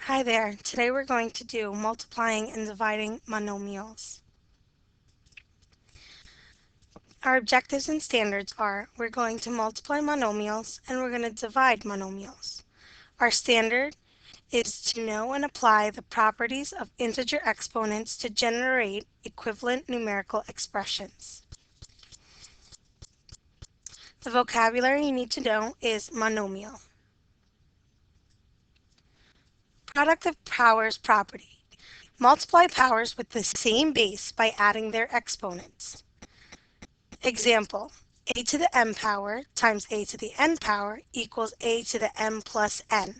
Hi there. Today we're going to do multiplying and dividing monomials. Our objectives and standards are we're going to multiply monomials and we're going to divide monomials. Our standard is to know and apply the properties of integer exponents to generate equivalent numerical expressions. The vocabulary you need to know is monomial. Product of powers property. Multiply powers with the same base by adding their exponents. Example, a to the m power times a to the n power equals a to the m plus n.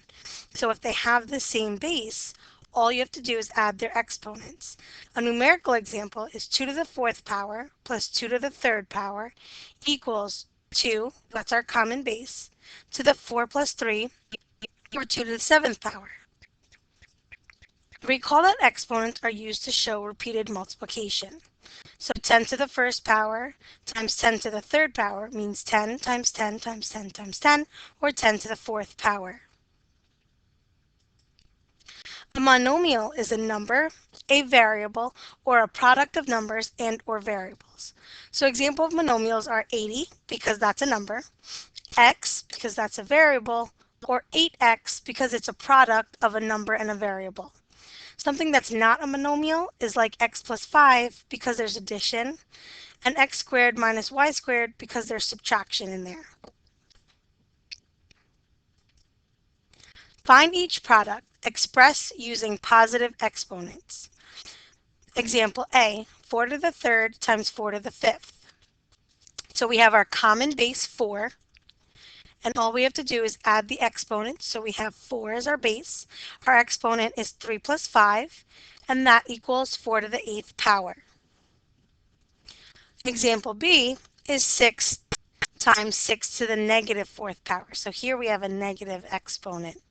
So if they have the same base, all you have to do is add their exponents. A numerical example is 2 to the 4th power plus 2 to the 3rd power equals 2, that's our common base, to the 4 plus 3, or 2 to the 7th power. Recall that exponents are used to show repeated multiplication. So 10 to the 1st power times 10 to the 3rd power means 10 times 10 times 10 times 10, or 10 to the 4th power. A monomial is a number, a variable, or a product of numbers and or variables. So example of monomials are 80, because that's a number, x, because that's a variable, or 8x, because it's a product of a number and a variable. Something that's not a monomial is like x plus 5 because there's addition, and x squared minus y squared because there's subtraction in there. Find each product. Express using positive exponents. Example A, 4 to the 3rd times 4 to the 5th. So we have our common base 4, and all we have to do is add the exponents. So we have 4 as our base. Our exponent is 3 plus 5, and that equals 4 to the 8th power. Example B is 6 times 6 to the negative 4th power. So here we have a negative exponent.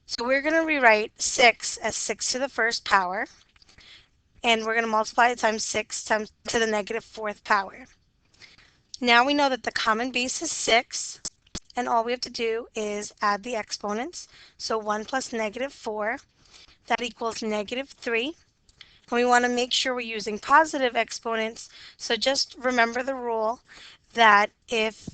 So we're going to rewrite 6 as 6 to the 1st power, and we're going to multiply it times 6 times to the negative 4th power. Now we know that the common base is 6, and all we have to do is add the exponents. So 1 plus negative 4, that equals negative 3. And we want to make sure we're using positive exponents, so just remember the rule that if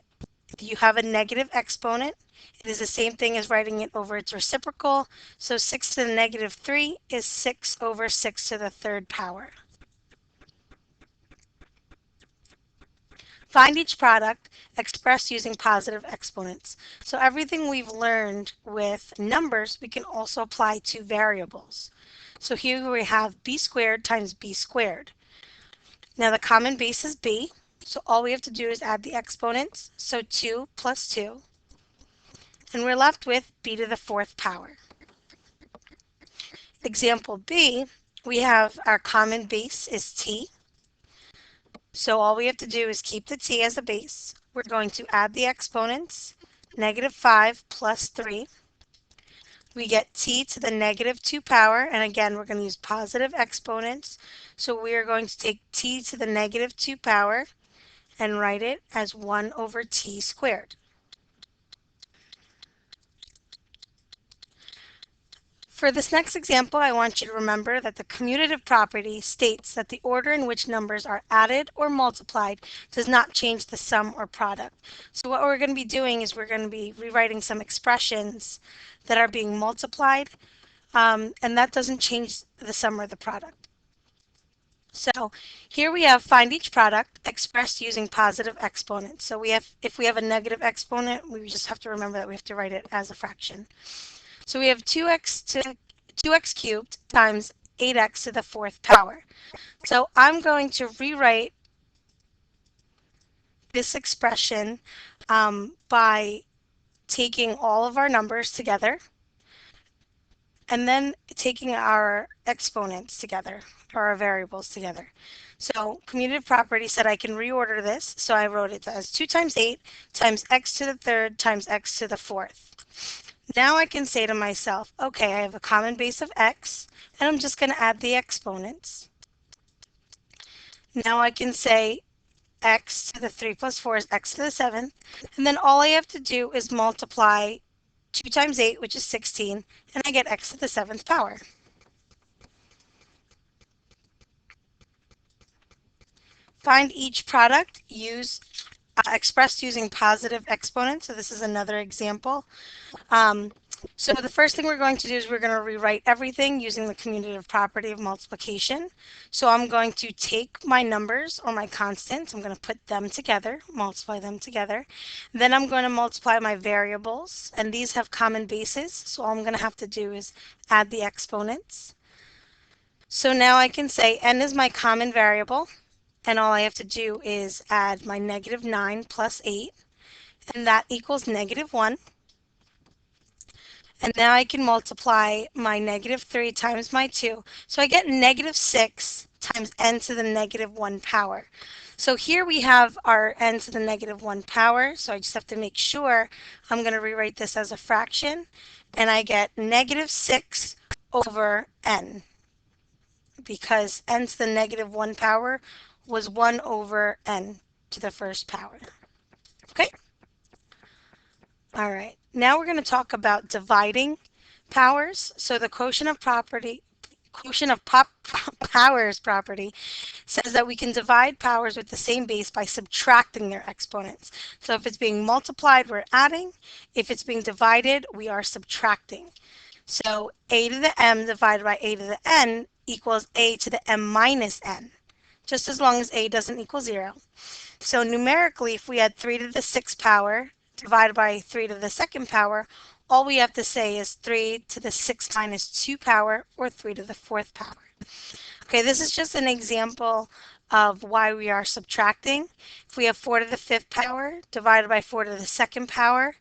you have a negative exponent, it is the same thing as writing it over its reciprocal. So 6 to the negative 3 is 6 over 6 to the 3rd power. Find each product expressed using positive exponents. So everything we've learned with numbers, we can also apply to variables. So here we have b squared times b squared. Now the common base is b, so all we have to do is add the exponents. So 2 plus 2, and we're left with b to the 4th power. Example B, we have our common base is t. So all we have to do is keep the t as a base. We're going to add the exponents, negative 5 plus 3. We get t to the negative 2 power, and again, we're going to use positive exponents. So we are going to take t to the negative 2 power and write it as 1 over t squared. For this next example, I want you to remember that the commutative property states that the order in which numbers are added or multiplied does not change the sum or product. So what we're going to be doing is we're going to be rewriting some expressions that are being multiplied, and that doesn't change the sum or the product. So here we have find each product expressed using positive exponents. So if we have a negative exponent, we just have to remember that we have to write it as a fraction. So we have 2x cubed times 8x to the 4th power. So I'm going to rewrite this expression by taking all of our numbers together and then taking our exponents together, or our variables together. So commutative property said I can reorder this, so I wrote it as 2 times 8 times x to the 3rd times x to the 4th. Now I can say to myself, okay, I have a common base of x, and I'm just going to add the exponents. Now I can say x to the 3 plus 4 is x to the 7th, and then all I have to do is multiply 2 times 8, which is 16, and I get x to the 7th power. Find each product expressed using positive exponents. So this is another example. Um, so the first thing we're going to do is we're going to rewrite everything using the commutative property of multiplication. So I'm going to take my numbers or my constants, I'm going to put them together, multiply them together. Then I'm going to multiply my variables, and these have common bases. So all I'm going to have to do is add the exponents. So now I can say n is my common variable, and all I have to do is add my -9 plus 8, and that equals -1. And now I can multiply my -3 times my 2. So I get -6 times n to the -1 power. So here we have our n to the -1 power. So I just have to make sure I'm going to rewrite this as a fraction. And I get -6 over n, because n to the -1 power was 1 over n to the first power. Okay? All right. Now we're going to talk about dividing powers. So the quotient of powers property says that we can divide powers with the same base by subtracting their exponents. So if it's being multiplied, we're adding. If it's being divided, we are subtracting. So a to the m divided by a to the n equals a to the m minus n, just as long as a doesn't equal 0. So numerically, if we had 3 to the 6th power divided by 3 to the 2nd power, all we have to say is 3 to the 6 minus 2 power, or 3 to the 4th power. Okay, this is just an example of why we are subtracting. If we have 4 to the 5th power divided by 4 to the 2nd power,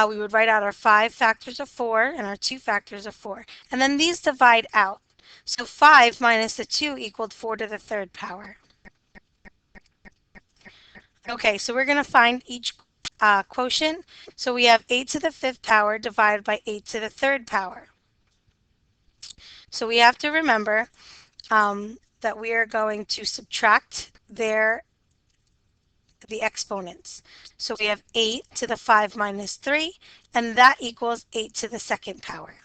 we would write out our 5 factors of 4 and our 2 factors of 4. And then these divide out. So 5 minus the 2 equaled 4 to the 3rd power. Okay, so we're going to find each quotient. So we have 8 to the 5th power divided by 8 to the 3rd power. So we have to remember that we are going to subtract the exponents. So we have 8 to the 5 minus 3, and that equals 8 to the 2nd power.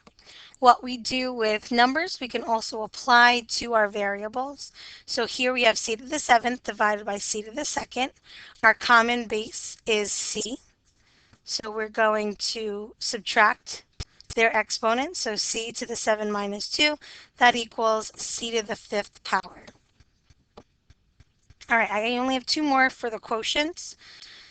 What we do with numbers, we can also apply to our variables. So here we have c to the 7th divided by c to the 2nd. Our common base is c. So we're going to subtract their exponents. So c to the 7 minus 2, that equals c to the 5th power. All right, I only have 2 more for the quotients.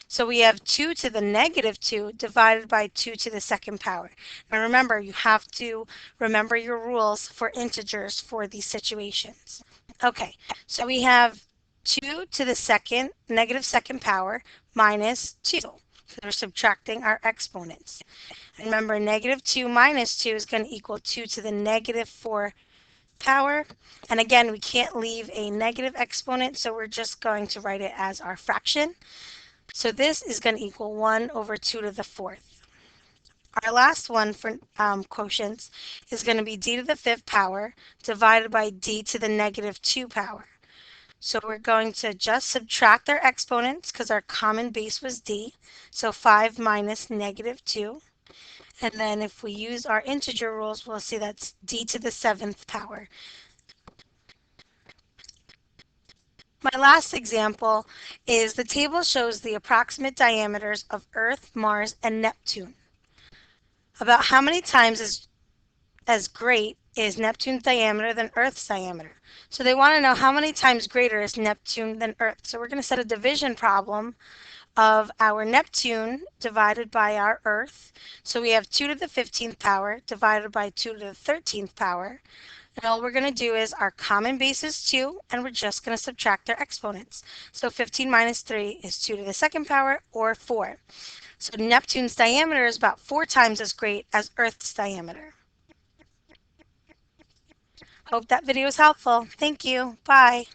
So we have 2 to the -2 divided by 2 to the 2nd power. And remember, you have to remember your rules for integers for these situations. Okay, so we have 2 to the -2nd power minus 2. So we're subtracting our exponents. And remember, -2 minus 2 is going to equal 2 to the -4 power. And again, we can't leave a negative exponent, so we're just going to write it as our fraction. So this is going to equal 1 over 2 to the 4th. Our last one for quotients is going to be d to the 5th power divided by d to the -2 power. So we're going to just subtract our exponents because our common base was d. So 5 minus -2. And then if we use our integer rules, we'll see that's d to the 7th power. My last example is the table shows the approximate diameters of Earth, Mars, and Neptune. About how many times as great is Neptune's diameter than Earth's diameter? So they want to know how many times greater is Neptune than Earth. So we're going to set a division problem of our Neptune divided by our Earth. So we have 2 to the 15th power divided by 2 to the 13th power. And all we're going to do is our common base is 2, and we're just going to subtract our exponents. So 15 minus 3 is 2 to the 2nd power, or 4. So Neptune's diameter is about 4 times as great as Earth's diameter. Hope that video was helpful. Thank you. Bye.